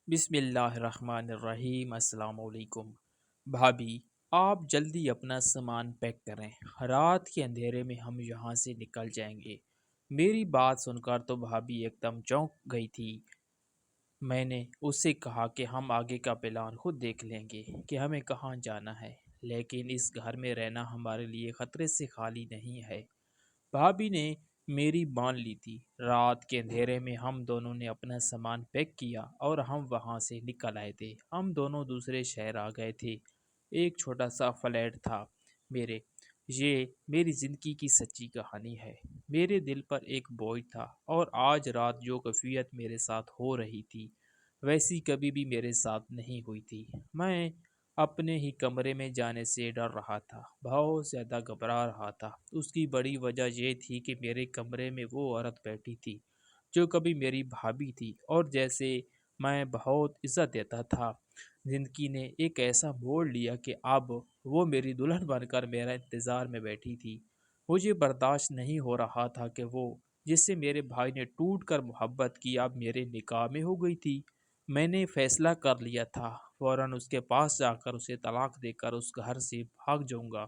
بسم اللہ الرحمن الرحیم۔ السلام علیکم بھابھی، آپ جلدی اپنا سامان پیک کریں، رات کے اندھیرے میں ہم یہاں سے نکل جائیں گے۔ میری بات سن کر تو بھابھی ایک دم چونک گئی تھی۔ میں نے اس سے کہا کہ ہم آگے کا پلان خود دیکھ لیں گے کہ ہمیں کہاں جانا ہے، لیکن اس گھر میں رہنا ہمارے لیے خطرے سے خالی نہیں ہے۔ بھابھی نے میری مان لی تھی۔ رات کے اندھیرے میں ہم دونوں نے اپنا سامان پیک کیا اور ہم وہاں سے نکل آئے تھے۔ ہم دونوں دوسرے شہر آ گئے تھے۔ ایک چھوٹا سا فلیٹ تھا میرے۔ یہ میری زندگی کی سچی کہانی ہے۔ میرے دل پر ایک بوجھ تھا، اور آج رات جو کیفیت میرے ساتھ ہو رہی تھی ویسی کبھی بھی میرے ساتھ نہیں ہوئی تھی۔ میں اپنے ہی کمرے میں جانے سے ڈر رہا تھا، بہت زیادہ گھبرا رہا تھا۔ اس کی بڑی وجہ یہ تھی کہ میرے کمرے میں وہ عورت بیٹھی تھی جو کبھی میری بھابھی تھی، اور جیسے میں بہت عزت دیتا تھا، زندگی نے ایک ایسا موڑ لیا کہ اب وہ میری دلہن بن کر میرا انتظار میں بیٹھی تھی۔ مجھے برداشت نہیں ہو رہا تھا کہ وہ جس سے میرے بھائی نے ٹوٹ کر محبت کی اب میرے نکاح میں ہو گئی تھی۔ میں نے فیصلہ کر لیا تھا، فوراً اس کے پاس جا کر اسے طلاق دے کر اس گھر سے بھاگ جاؤں گا۔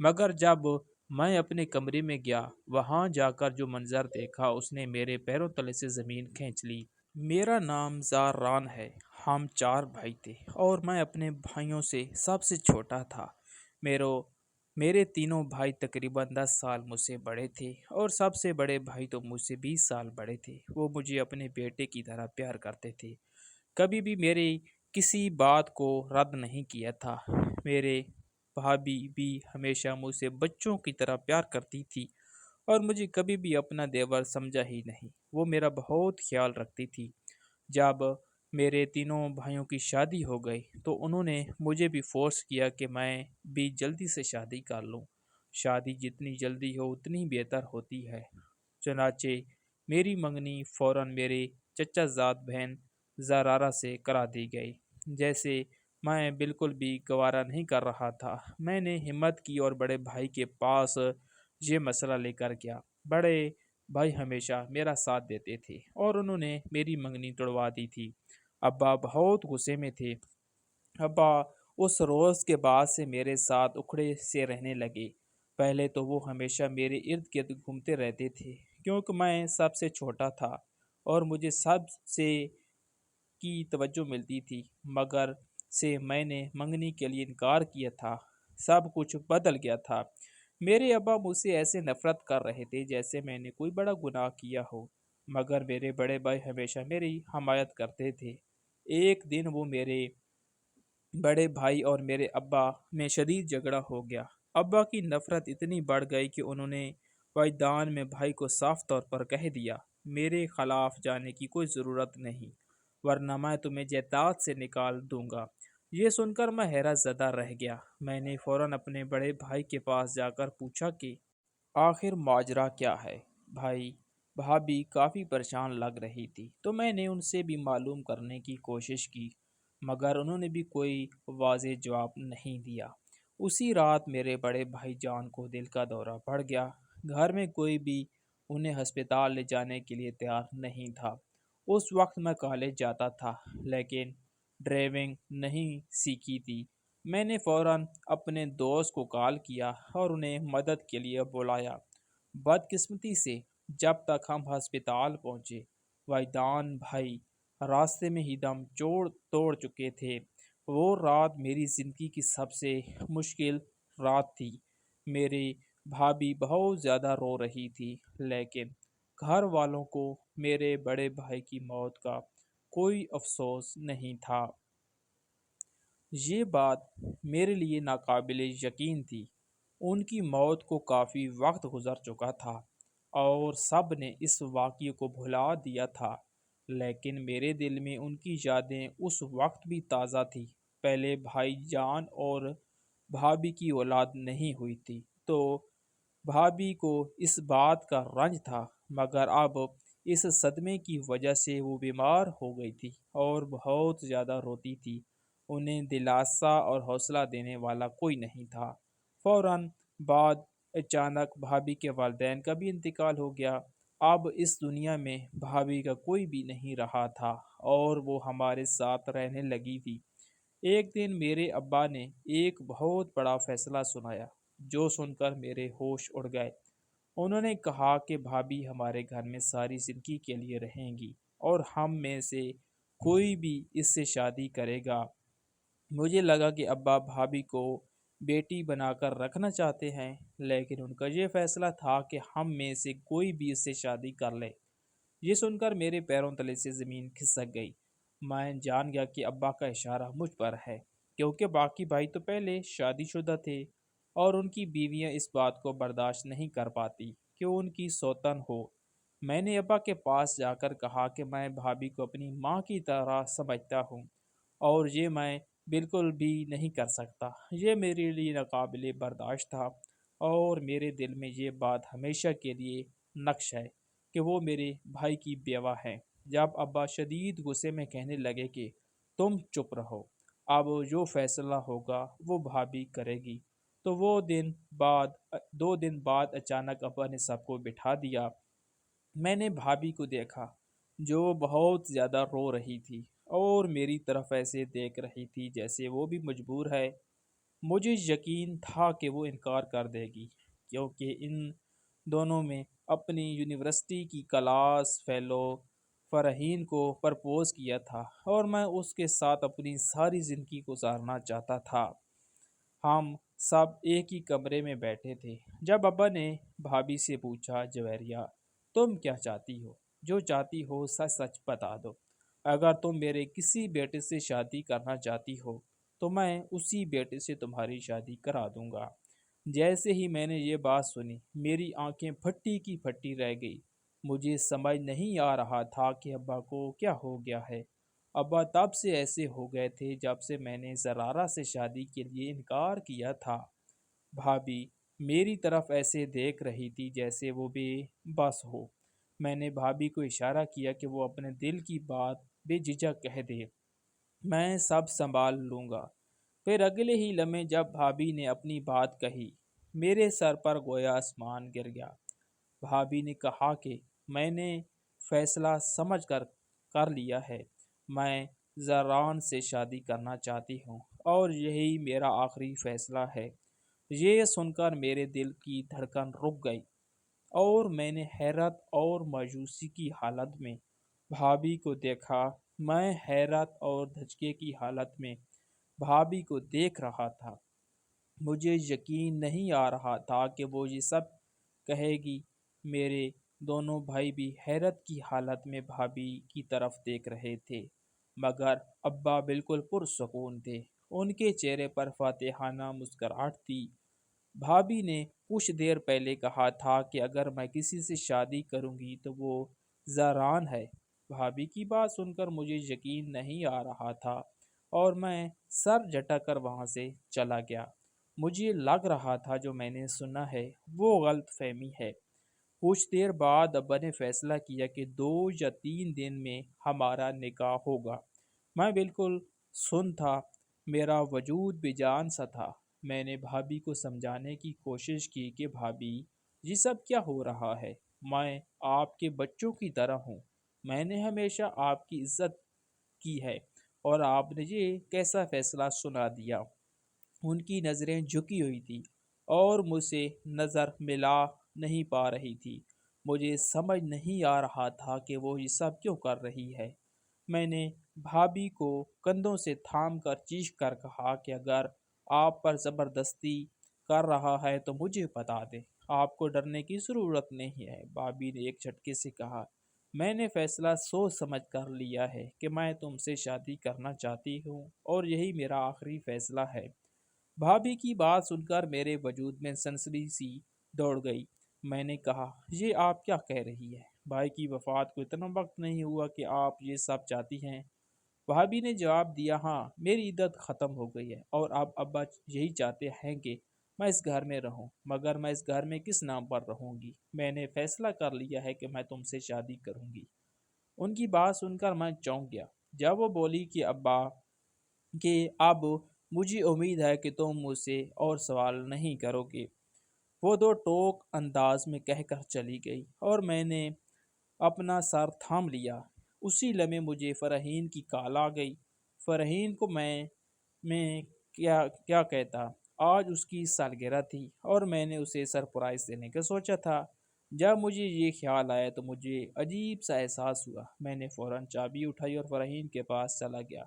مگر جب میں اپنے کمرے میں گیا، وہاں جا کر جو منظر دیکھا اس نے میرے پیروں تلے سے زمین کھینچ لی۔ میرا نام زاران ہے۔ ہم 4 بھائی تھے اور میں اپنے بھائیوں سے سب سے چھوٹا تھا۔ میرے تینوں بھائی تقریباً 10 سال مجھ سے بڑے تھے، اور سب سے بڑے بھائی تو مجھ سے 20 سال بڑے تھے۔ وہ مجھے اپنے بیٹے کی طرح پیار کرتے تھے، کبھی بھی میری کسی بات کو رد نہیں کیا تھا۔ میرے بھابھی بھی ہمیشہ مجھ سے بچوں کی طرح پیار کرتی تھی، اور مجھے کبھی بھی اپنا دیور سمجھا ہی نہیں۔ وہ میرا بہت خیال رکھتی تھی۔ جب میرے تینوں بھائیوں کی شادی ہو گئی تو انہوں نے مجھے بھی فورس کیا کہ میں بھی جلدی سے شادی کر لوں۔ شادی جتنی جلدی ہو اتنی بہتر ہوتی ہے۔ چنانچہ میری منگنی فوراً میرے چچا زاد بہن زرارہ سے کرا دی گئی۔ جیسے میں بالکل بھی گوارا نہیں کر رہا تھا، میں نے ہمت کی اور بڑے بھائی کے پاس یہ مسئلہ لے کر گیا۔ بڑے بھائی ہمیشہ میرا ساتھ دیتے تھے، اور انہوں نے میری منگنی توڑوا دی تھی۔ ابا بہت غصے میں تھے۔ ابا اس روز کے بعد سے میرے ساتھ اکھڑے سے رہنے لگے۔ پہلے تو وہ ہمیشہ میرے ارد گرد گھومتے رہتے تھے، کیونکہ میں سب سے چھوٹا تھا اور مجھے سب سے کی توجہ ملتی تھی۔ مگر سے میں نے منگنی کے لیے انکار کیا تھا، سب کچھ بدل گیا تھا۔ میرے ابا مجھ سے ایسے نفرت کر رہے تھے جیسے میں نے کوئی بڑا گناہ کیا ہو، مگر میرے بڑے بھائی ہمیشہ میری حمایت کرتے تھے۔ ایک دن وہ میرے بڑے بھائی اور میرے ابا میں شدید جھگڑا ہو گیا۔ ابا کی نفرت اتنی بڑھ گئی کہ انہوں نے میدان میں بھائی کو صاف طور پر کہہ دیا، میرے خلاف جانے کی کوئی ضرورت نہیں، ورنہ میں تمہیں جائیداد سے نکال دوں گا۔ یہ سن کر میں حیرت زدہ رہ گیا۔ میں نے فوراً اپنے بڑے بھائی کے پاس جا کر پوچھا کہ آخر ماجرا کیا ہے۔ بھابھی کافی پریشان لگ رہی تھی، تو میں نے ان سے بھی معلوم کرنے کی کوشش کی، مگر انہوں نے بھی کوئی واضح جواب نہیں دیا۔ اسی رات میرے بڑے بھائی جان کو دل کا دورہ پڑ گیا۔ گھر میں کوئی بھی انہیں ہسپتال لے جانے کے لیے تیار نہیں تھا۔ اس وقت میں کالج جاتا تھا، لیکن ڈرائیونگ نہیں سیکھی تھی۔ میں نے فوراً اپنے دوست کو کال کیا اور انہیں مدد کے لیے بلایا۔ بدقسمتی سے جب تک ہم ہسپتال پہنچے، ویدان بھائی راستے میں ہی دم توڑ چکے تھے۔ وہ رات میری زندگی کی سب سے مشکل رات تھی۔ میری بھابھی بہت زیادہ رو رہی تھی، لیکن گھر والوں کو میرے بڑے بھائی کی موت کا کوئی افسوس نہیں تھا۔ یہ بات میرے لیے ناقابل یقین تھی۔ ان کی موت کو کافی وقت گزر چکا تھا اور سب نے اس واقعے کو بھلا دیا تھا، لیکن میرے دل میں ان کی یادیں اس وقت بھی تازہ تھی۔ پہلے بھائی جان اور بھابھی کی اولاد نہیں ہوئی تھی تو بھابھی کو اس بات کا رنج تھا، مگر اب اس صدمے کی وجہ سے وہ بیمار ہو گئی تھی اور بہت زیادہ روتی تھی۔ انہیں دلاسا اور حوصلہ دینے والا کوئی نہیں تھا۔ فوراً بعد اچانک بھابھی کے والدین کا بھی انتقال ہو گیا۔ اب اس دنیا میں بھابھی کا کوئی بھی نہیں رہا تھا۔ اور وہ ہمارے ساتھ رہنے لگی تھی۔ ایک دن میرے ابا نے ایک بہت بڑا فیصلہ سنایا جو سن کر میرے ہوش اڑ گئے۔ انہوں نے کہا کہ بھابھی ہمارے گھر میں ساری زندگی کے لیے رہیں گی اور ہم میں سے کوئی بھی اس سے شادی کرے گا۔ مجھے لگا کہ ابا بھابھی کو بیٹی بنا کر رکھنا چاہتے ہیں، لیکن ان کا یہ فیصلہ تھا کہ ہم میں سے کوئی بھی اس سے شادی کر لے۔ یہ سن کر میرے پیروں تلے سے زمین کھسک گئی۔ میں جان گیا کہ ابا کا اشارہ مجھ پر ہے، کیونکہ باقی بھائی تو پہلے شادی شدہ تھے اور ان کی بیویاں اس بات کو برداشت نہیں کر پاتی کہ ان کی سوتن ہو۔ میں نے ابا کے پاس جا کر کہا کہ میں بھابھی کو اپنی ماں کی طرح سمجھتا ہوں اور یہ میں بالکل بھی نہیں کر سکتا۔ یہ میرے لیے ناقابل برداشت تھا اور میرے دل میں یہ بات ہمیشہ کے لیے نقش ہے کہ وہ میرے بھائی کی بیوہ ہے۔ جب ابا شدید غصے میں کہنے لگے کہ تم چپ رہو، اب جو فیصلہ ہوگا وہ بھابھی کرے گی، تو وہ دو دن بعد اچانک ابا نے سب کو بٹھا دیا۔ میں نے بھابھی کو دیکھا جو بہت زیادہ رو رہی تھی اور میری طرف ایسے دیکھ رہی تھی جیسے وہ بھی مجبور ہے۔ مجھے یقین تھا کہ وہ انکار کر دے گی، کیونکہ ان دونوں میں اپنی یونیورسٹی کی کلاس فیلو فرحین کو پرپوز کیا تھا اور میں اس کے ساتھ اپنی ساری زندگی گزارنا چاہتا تھا۔ ہم سب ایک ہی کمرے میں بیٹھے تھے جب ابا نے بھابھی سے پوچھا، جویریہ تم کیا چاہتی ہو؟ جو چاہتی ہو سچ سچ بتا دو۔ اگر تم میرے کسی بیٹے سے شادی کرنا چاہتی ہو تو میں اسی بیٹے سے تمہاری شادی کرا دوں گا۔ جیسے ہی میں نے یہ بات سنی میری آنکھیں پھٹی کی پھٹی رہ گئی۔ مجھے سمجھ نہیں آ رہا تھا کہ ابا کو کیا ہو گیا ہے۔ ابا تب سے ایسے ہو گئے تھے جب سے میں نے زرارہ سے شادی کے لیے انکار کیا تھا۔ بھابھی میری طرف ایسے دیکھ رہی تھی جیسے وہ بے بس ہو۔ میں نے بھابھی کو اشارہ کیا کہ وہ اپنے دل کی بات بے جھجک کہہ دے، میں سب سنبھال لوں گا۔ پھر اگلے ہی لمحے جب بھابھی نے اپنی بات کہی، میرے سر پر گویا آسمان گر گیا۔ بھابھی نے کہا کہ میں نے فیصلہ سمجھ کر لیا ہے، میں زران سے شادی کرنا چاہتی ہوں اور یہی میرا آخری فیصلہ ہے۔ یہ سن کر میرے دل کی دھڑکن رک گئی اور میں نے حیرت اور مایوسی کی حالت میں بھابھی کو دیکھا۔ میں حیرت اور دھچکے کی حالت میں بھابھی کو دیکھ رہا تھا۔ مجھے یقین نہیں آ رہا تھا کہ وہ یہ سب کہے گی۔ میرے دونوں بھائی بھی حیرت کی حالت میں بھابھی کی طرف دیکھ رہے تھے، مگر ابا بالکل پرسکون تھے۔ ان کے چہرے پر فاتحانہ مسکراہٹ تھی۔ بھابھی نے کچھ دیر پہلے کہا تھا کہ اگر میں کسی سے شادی کروں گی تو وہ زران ہے۔ بھابھی کی بات سن کر مجھے یقین نہیں آ رہا تھا اور میں سر جھٹک کر وہاں سے چلا گیا۔ مجھے لگ رہا تھا جو میں نے سنا ہے وہ غلط فہمی ہے۔ کچھ دیر بعد ابا نے فیصلہ کیا کہ 2 یا 3 دن میں ہمارا نکاح ہوگا۔ میں بالکل سن تھا، میرا وجود بے جان سا تھا۔ میں نے بھابھی کو سمجھانے کی کوشش کی کہ بھابھی یہ سب کیا ہو رہا ہے، میں آپ کے بچوں کی طرح ہوں، میں نے ہمیشہ آپ کی عزت کی ہے اور آپ نے یہ کیسا فیصلہ سنا دیا۔ ان کی نظریں جھکی ہوئی تھی اور مجھ سے نظر ملا نہیں پا رہی تھی۔ مجھے سمجھ نہیں آ رہا تھا کہ وہ یہ سب کیوں کر رہی ہے۔ میں نے بھابھی کو کندھوں سے تھام کر چیخ کر کہا کہ اگر آپ پر زبردستی کر رہا ہے تو مجھے بتا دیں، آپ کو ڈرنے کی ضرورت نہیں ہے۔ بھابھی نے ایک جھٹکے سے کہا، میں نے فیصلہ سوچ سمجھ کر لیا ہے کہ میں تم سے شادی کرنا چاہتی ہوں اور یہی میرا آخری فیصلہ ہے۔ بھابھی کی بات سن کر میرے وجود میں سنسنی سی دوڑ گئی۔ میں نے کہا، یہ آپ کیا کہہ رہی ہے؟ بھائی کی وفات کو اتنا وقت نہیں ہوا کہ آپ یہ سب چاہتی ہیں؟ بھابھی نے جواب دیا، ہاں میری عدت ختم ہو گئی ہے اور اب ابا یہی چاہتے ہیں کہ میں اس گھر میں رہوں، مگر میں اس گھر میں کس نام پر رہوں گی؟ میں نے فیصلہ کر لیا ہے کہ میں تم سے شادی کروں گی۔ ان کی بات سن کر میں چونک گیا جب وہ بولی کہ ابا کہ اب مجھے امید ہے کہ تم مجھ سے اور سوال نہیں کرو گے۔ وہ دو ٹوک انداز میں کہہ کر چلی گئی اور میں نے اپنا سر تھام لیا۔ اسی لمحے مجھے فرحین کی کال آ گئی۔ فرحین کو میں کیا کیا کہتا، آج اس کی سالگرہ تھی اور میں نے اسے سرپرائز دینے کا سوچا تھا۔ جب مجھے یہ خیال آیا تو مجھے عجیب سا احساس ہوا۔ میں نے فوراً چابی اٹھائی اور فرحین کے پاس چلا گیا۔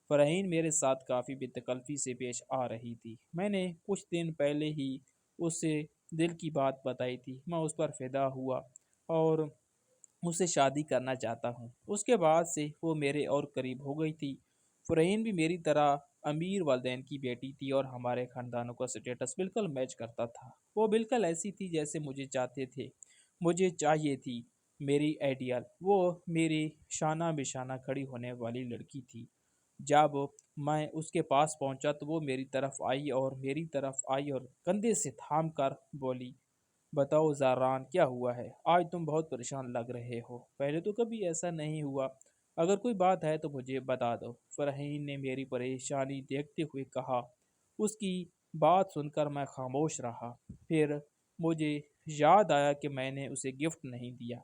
فرحین میرے ساتھ کافی بے تکلفی سے پیش آ رہی تھی۔ میں نے کچھ دن پہلے ہی اس سے دل کی بات بتائی تھی۔ میں اس پر فدا ہوا اور اس سے شادی کرنا چاہتا ہوں۔ اس کے بعد سے وہ میرے اور قریب ہو گئی تھی۔ فرحین بھی میری طرح امیر والدین کی بیٹی تھی اور ہمارے خاندانوں کا سٹیٹس بالکل میچ کرتا تھا۔ وہ بالکل ایسی تھی جیسے مجھے چاہتے تھے، مجھے چاہیے تھی، میری آئیڈیل۔ وہ میری شانہ بشانہ کھڑی ہونے والی لڑکی تھی۔ جب میں اس کے پاس پہنچا تو وہ میری طرف آئی اور کندھے سے تھام کر بولی، بتاؤ زاران، کیا ہوا ہے؟ آج تم بہت پریشان لگ رہے ہو، پہلے تو کبھی ایسا نہیں ہوا۔ اگر کوئی بات ہے تو مجھے بتا دو، فرحین نے میری پریشانی دیکھتے ہوئے کہا۔ اس کی بات سن کر میں خاموش رہا۔ پھر مجھے یاد آیا کہ میں نے اسے گفٹ نہیں دیا۔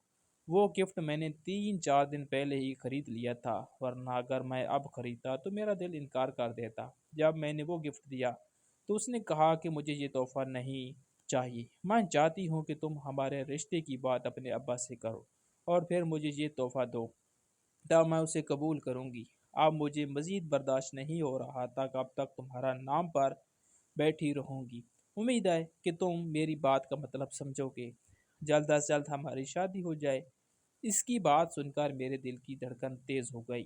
وہ گفٹ میں نے 3 4 دن پہلے ہی خرید لیا تھا، ورنہ اگر میں اب خریدتا تو میرا دل انکار کر دیتا۔ جب میں نے وہ گفٹ دیا تو اس نے کہا کہ مجھے یہ تحفہ نہیں چاہیے، میں چاہتی ہوں کہ تم ہمارے رشتے کی بات اپنے ابا سے کرو اور پھر مجھے یہ تحفہ دو، تب میں اسے قبول کروں گی۔ اب مجھے مزید برداشت نہیں ہو رہا تھا، اب تک تمہارا نام پر بیٹھی رہوں گی۔ امید ہے کہ تم میری بات کا مطلب سمجھو گے، جلد از جلد ہماری شادی ہو جائے۔ اس کی بات سن کر میرے دل کی دھڑکن تیز ہو گئی۔